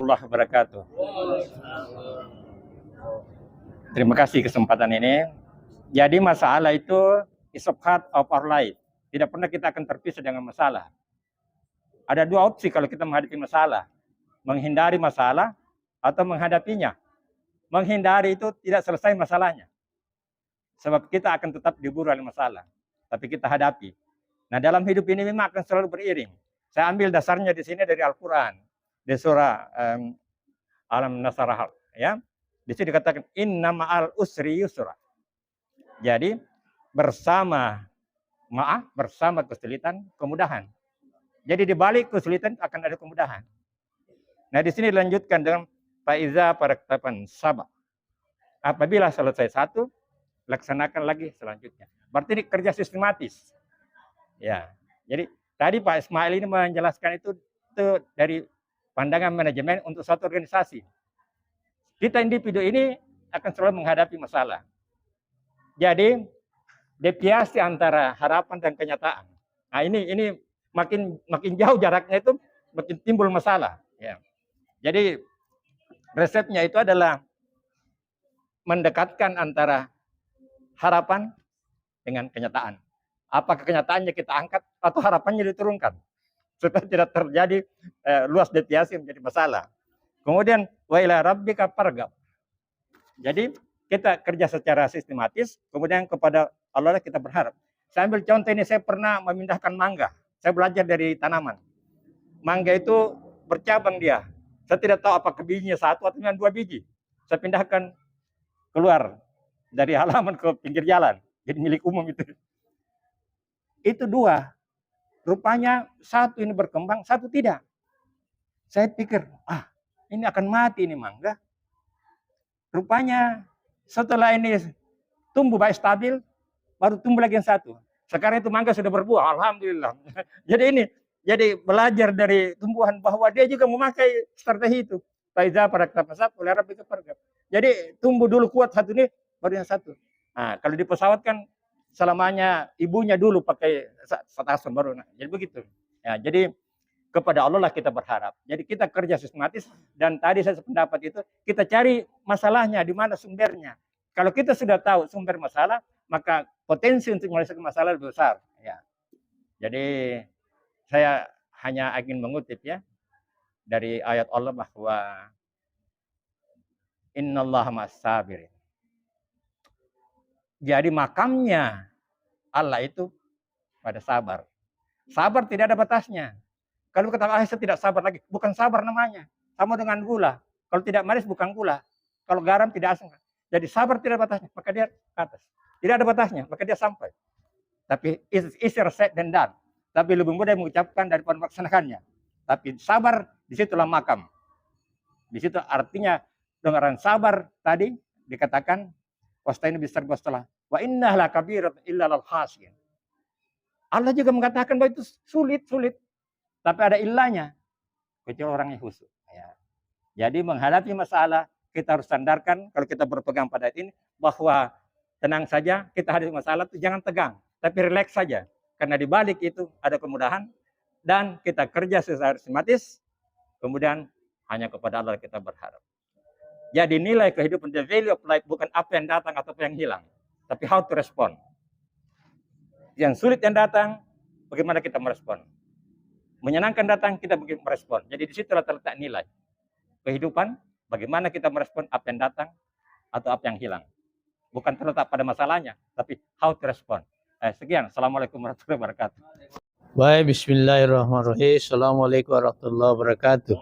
warahmatullahi wabarakatuh. Terima kasih kesempatan ini. Jadi masalah itu is a part of our life. Tidak pernah kita akan terpisah dengan masalah. Ada dua opsi kalau kita menghadapi masalah. Menghindari masalah atau menghadapinya. Menghindari itu tidak selesai masalahnya. Sebab kita akan tetap diburu oleh masalah. Tapi kita hadapi. Nah, dalam hidup ini memang akan selalu beriring. Saya ambil dasarnya di sini dari Al-Quran. Di surah Alam Nasrah. Ya. Di sini dikatakan, inna ma'al usri yusra. Jadi, bersama kesulitan, kemudahan. Jadi di balik kesulitan akan ada kemudahan. Nah, di sini dilanjutkan dengan faiza paraktapan sabah. Apabila selesai satu, laksanakan lagi selanjutnya. Berarti ini kerja sistematis. Ya. Jadi tadi Pak Ismail ini menjelaskan itu dari pandangan manajemen untuk suatu organisasi. Kita individu ini akan selalu menghadapi masalah. Jadi deviasi antara harapan dan kenyataan. Nah, ini makin jauh jaraknya itu makin timbul masalah. Ya. Jadi resepnya itu adalah mendekatkan antara harapan dengan kenyataan. Apakah kenyataannya kita angkat atau harapannya diturunkan? Supaya tidak terjadi luas deviasi menjadi masalah. Kemudian wa ila rabbika farghab. Jadi kita kerja secara sistematis, kemudian kepada Allah kita berharap. Saya ambil contoh ini, saya pernah memindahkan mangga. Saya belajar dari tanaman. Mangga itu bercabang dia. Saya tidak tahu apakah bijinya satu atau dua biji. Saya pindahkan keluar dari halaman ke pinggir jalan. Jadi milik umum itu. Itu dua. Rupanya satu ini berkembang, satu tidak. Saya pikir, ini akan mati ini mangga. Rupanya setelah ini tumbuh baik stabil, baru tumbuh lagi yang satu. Sekarang itu mangga sudah berbuah, alhamdulillah. Jadi belajar dari tumbuhan bahwa dia juga memakai strategi itu. Faiza paraktapan oleh Rabbi kepergap. Jadi tumbuh dulu kuat satu ini, baru yang satu. Nah, kalau di pesawat kan selamanya ibunya dulu pakai satason baru. Nah, jadi begitu. Ya, jadi kepada Allah lah kita berharap. Jadi kita kerja sistematis dan tadi saya sependapat itu kita cari masalahnya di mana sumbernya. Kalau kita sudah tahu sumber masalah, maka potensi untuk menyelesaikan masalah lebih besar. Ya. Jadi saya hanya ingin mengutip ya dari ayat Allah bahwa innallaha ma'as-sabirin. Jadi makamnya Allah itu pada sabar. Sabar tidak ada batasnya. Kalau kata saya tidak sabar lagi, bukan sabar namanya. Sama dengan gula. Kalau tidak manis bukan gula. Kalau garam tidak asam. Jadi sabar tidak ada batasnya, maka dia ke atas. Tidak ada batasnya, maka dia sampai. Tapi easier said than done. Tapi lebih mudah mengucapkan daripada melaksanakannya. Tapi sabar, disitulah makam. Di situ artinya dengan sabar tadi dikatakan wasta'inu bis-sabri was-salah. Wa innaha lakabiratun illa lal khashiyin. Allah juga mengatakan bahwa itu sulit. Tapi ada ilahnya. Kecuali orang yang khusyuk. Ya. Jadi menghadapi masalah, kita harus sandarkan, kalau kita berpegang pada ini, bahwa tenang saja, kita hadapi masalah itu jangan tegang. Tapi rileks saja. Karena di balik itu ada kemudahan, dan kita kerja secara sistematis, kemudian hanya kepada Allah kita berharap. Jadi nilai kehidupan, the value of life, bukan apa yang datang atau apa yang hilang. Tapi how to respond. Yang sulit yang datang, bagaimana kita merespon. Menyenangkan datang, kita begitu merespon. Jadi di situ terletak nilai. Kehidupan, bagaimana kita merespon apa yang datang atau apa yang hilang. Bukan terletak pada masalahnya, tapi how to respond. Sekian. Assalamualaikum warahmatullahi wabarakatuh. Baik, bismillahirrahmanirrahim. Assalamualaikum warahmatullahi wabarakatuh.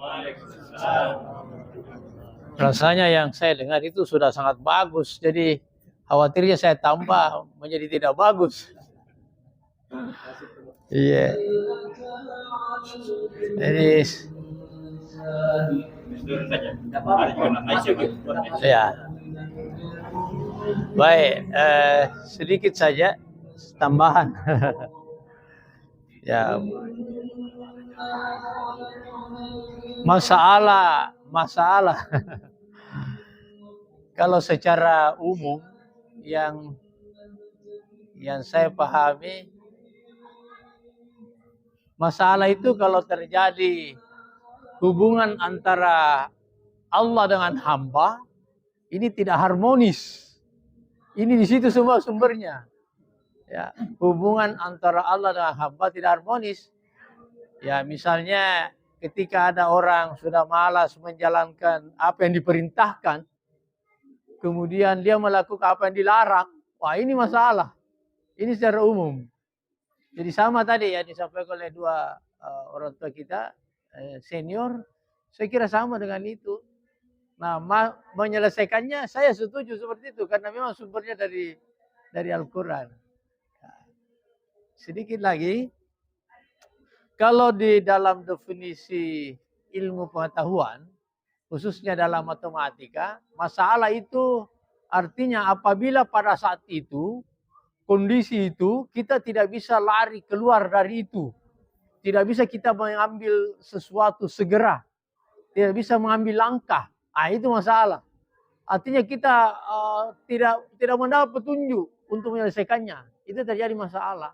Rasanya yang saya dengar itu sudah sangat bagus. Jadi khawatirnya saya tambah menjadi tidak bagus. Iya. Ini ya. Baik, sedikit saja tambahan. Ya. Masalah. Kalau secara umum yang saya pahami, masalah itu kalau terjadi hubungan antara Allah dengan hamba ini tidak harmonis. Ini di situ semua sumbernya. Ya, hubungan antara Allah dengan hamba tidak harmonis. Ya, misalnya ketika ada orang sudah malas menjalankan apa yang diperintahkan, kemudian dia melakukan apa yang dilarang, wah ini masalah. Ini secara umum. Jadi sama tadi ya disampaikan oleh dua orang tua kita senior, saya kira sama dengan itu. Nah, menyelesaikannya saya setuju seperti itu karena memang sumbernya dari Al-Quran. Sedikit lagi, kalau di dalam definisi ilmu pengetahuan, khususnya dalam matematika, masalah itu artinya apabila pada saat itu, kondisi itu, kita tidak bisa lari keluar dari itu. Tidak bisa kita mengambil sesuatu segera. Tidak bisa mengambil langkah. Itu masalah. Artinya kita tidak mendapat petunjuk untuk menyelesaikannya. Itu terjadi masalah.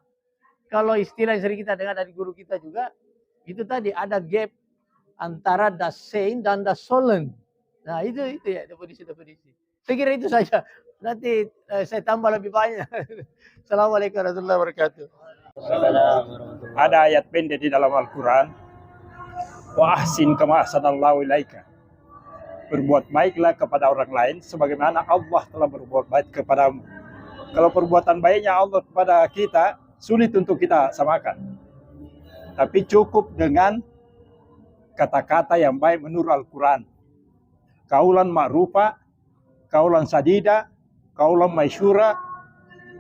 Kalau istilah yang sering kita dengar dari guru kita juga, itu tadi ada gap antara das Sein dan das Sollen. Nah itu ya definisi. Saya kira itu saja. Nanti saya tambah lebih banyak. Assalamualaikum warahmatullahi wabarakatuh. Ada ayat pendek di dalam Al-Quran. Wa ahsin kama ahsanallahu ilaika. Berbuat baiklah kepada orang lain sebagaimana Allah telah berbuat baik kepadamu. Kalau perbuatan baiknya Allah kepada kita sulit untuk kita samakan. Tapi cukup dengan kata-kata yang baik menurut Al-Quran. Kaulan ma'rufa, kaulan sadida, kaulan maisyura,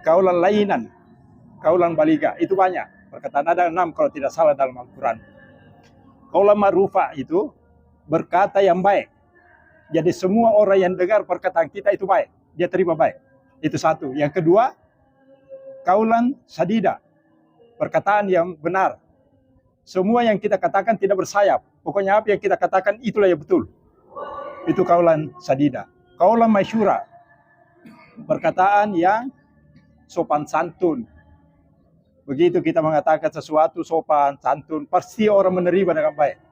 kaulan lainan, kaulan baliga. Itu banyak. Perkataan ada 6 kalau tidak salah dalam Al-Quran. Kaulan ma'rufa itu berkata yang baik. Jadi semua orang yang dengar perkataan kita itu baik. Dia terima baik. Itu satu. Yang kedua, kaulan sadida. Perkataan yang benar. Semua yang kita katakan tidak bersayap. Pokoknya apa yang kita katakan itulah yang betul. Itu kaulan sadida. Kaulan maisyura. Perkataan yang sopan santun. Begitu kita mengatakan sesuatu sopan santun, pasti orang menerima dengan baik.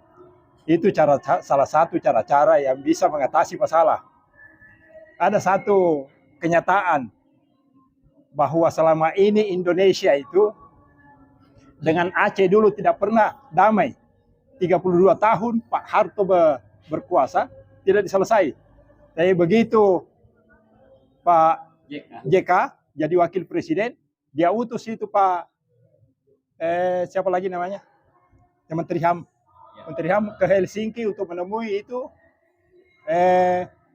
Itu salah satu cara-cara yang bisa mengatasi masalah. Ada satu kenyataan bahwa selama ini Indonesia itu dengan Aceh dulu tidak pernah damai. 32 tahun Pak Harto berkuasa tidak diselesai. Tapi begitu Pak JK jadi wakil presiden, dia utus itu Pak siapa lagi namanya? Yang Menteri HAM ke Helsinki untuk menemui itu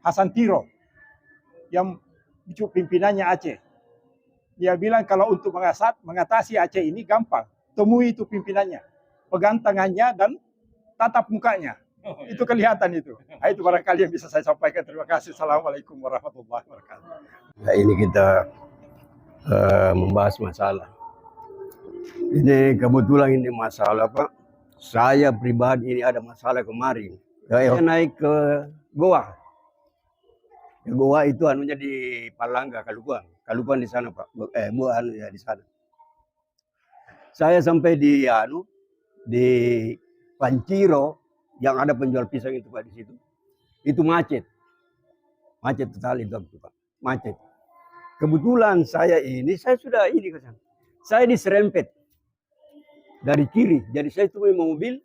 Hasan Tiro yang pimpinannya Aceh. Dia bilang kalau untuk mengatasi Aceh ini gampang. Temui itu pimpinannya. Pegang tangannya dan tatap mukanya. Itu kelihatan itu. Nah, itu barangkali yang bisa saya sampaikan. Terima kasih. Assalamualaikum warahmatullahi wabarakatuh. Nah, ini kita membahas masalah. Ini kebetulan ini masalah Pak. Saya pribadi ini ada masalah kemarin. Saya naik ke Goa. Goa itu anunya di Palangga, Kalukuan. Kalukuan di sana Pak. Buah ya di sana. Saya sampai di Panciro yang ada penjual pisang itu Pak di situ. Itu macet. Macet total itu Pak. Macet. Kebetulan saya sudah ke sana. Saya diserempet dari kiri. Jadi saya cuma mobil.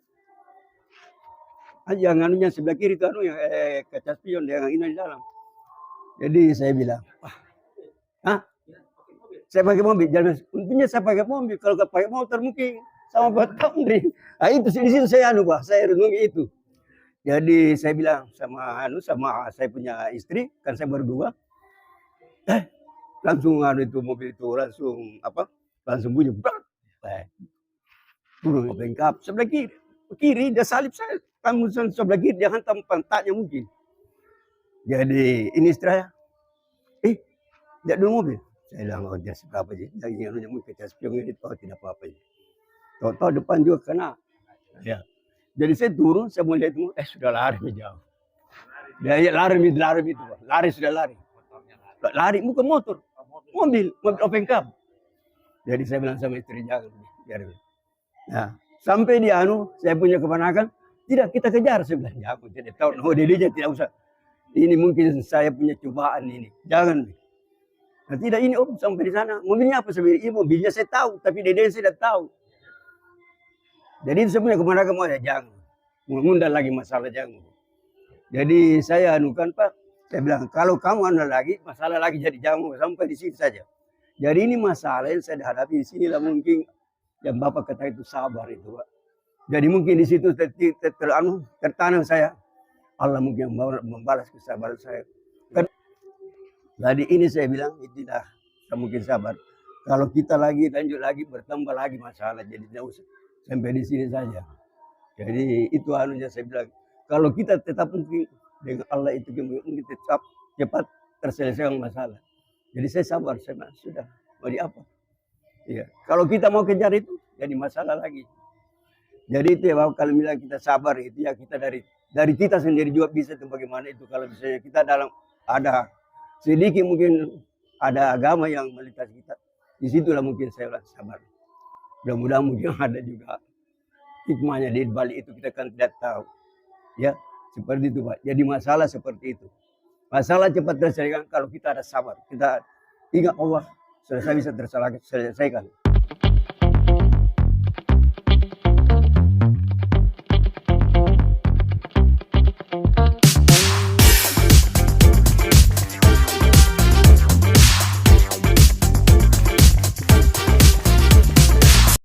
Yang anunya sebelah kiri itu kaca spion yang ini di dalam. Jadi saya bilang, saya pakai mobil. Jadi untungnya saya pakai mobil. Kalau nggak pakai motor mungkin sama buat tamrin. Nah itu di situ saya Pak, saya renungi itu. Jadi saya bilang sama saya punya istri, kan saya berdua. Langsung itu mobil itu langsung bunyi. Turun bengkap sebelah kiri dia salip saya. Kamu sebelah kiri dia hantam pantatnya mungkin. Jadi ini istri saya. Lihat dulu mobil. Saya bilang, dia seberapa sih? Yang mungkin kaca spion ini tidak apa-apa. Tahu depan juga kena. Ya. Jadi saya turun, saya mau lihat itu, sudah lari jauh. Dia lari itu, Pak. Lari sudah lari. Lari bukan motor, mobil open cab. Jadi saya bilang sama istri jangan. Nah, sampai di saya punya keponakan, Tidak, kita kejar. Saya bilang, ya aku tidak tahu. Oh, dedenya tidak usah. Ini mungkin saya punya cobaan ini. Jangan. Nah, tidak, ini om sampai di sana. Mobilnya apa? Saya bilang, iya mobilnya saya tahu. Tapi dedenya saya tidak tahu. Jadi itu sebenarnya kemana kamu ada jangan. Mengundang lagi masalah jangan. Jadi saya anukan Pak. Saya bilang, kalau kamu ada lagi, masalah lagi jadi jangan. Sampai di sini saja. Jadi ini masalah yang saya hadapi di sini lah mungkin. Yang Bapak kata itu sabar itu Pak. Jadi mungkin di situ tertanam saya. Allah mungkin membalas kesabaran saya. Jadi ini saya bilang, tidak mungkin sabar. Kalau kita lagi lanjut lagi, bertambah lagi masalah. Jadi tidak usah. Sampai di sini saja. Jadi itu anunya saya bilang. Kalau kita tetap mungkin dengan Allah itu mungkin tetap cepat terselesaikan masalah. Jadi saya sabar, saya bilang, sudah. Mau di apa? Iya. Kalau kita mau kejar itu, jadi masalah lagi. Jadi itu ya Bapak, kalau bilang kita sabar itu ya kita dari kita sendiri juga bisa itu bagaimana itu. Kalau misalnya kita dalam ada sedikit mungkin ada agama yang melintas kita. Disitulah mungkin saya bilang sabar. Mudah-mudahan mungkin ada juga hikmahnya di balik itu kita kan tidak tahu. Ya, seperti itu Pak. Jadi masalah seperti itu. Masalah cepat terselesaikan kalau kita ada sabar. Kita ingat Allah, selesai bisa terselesaikan.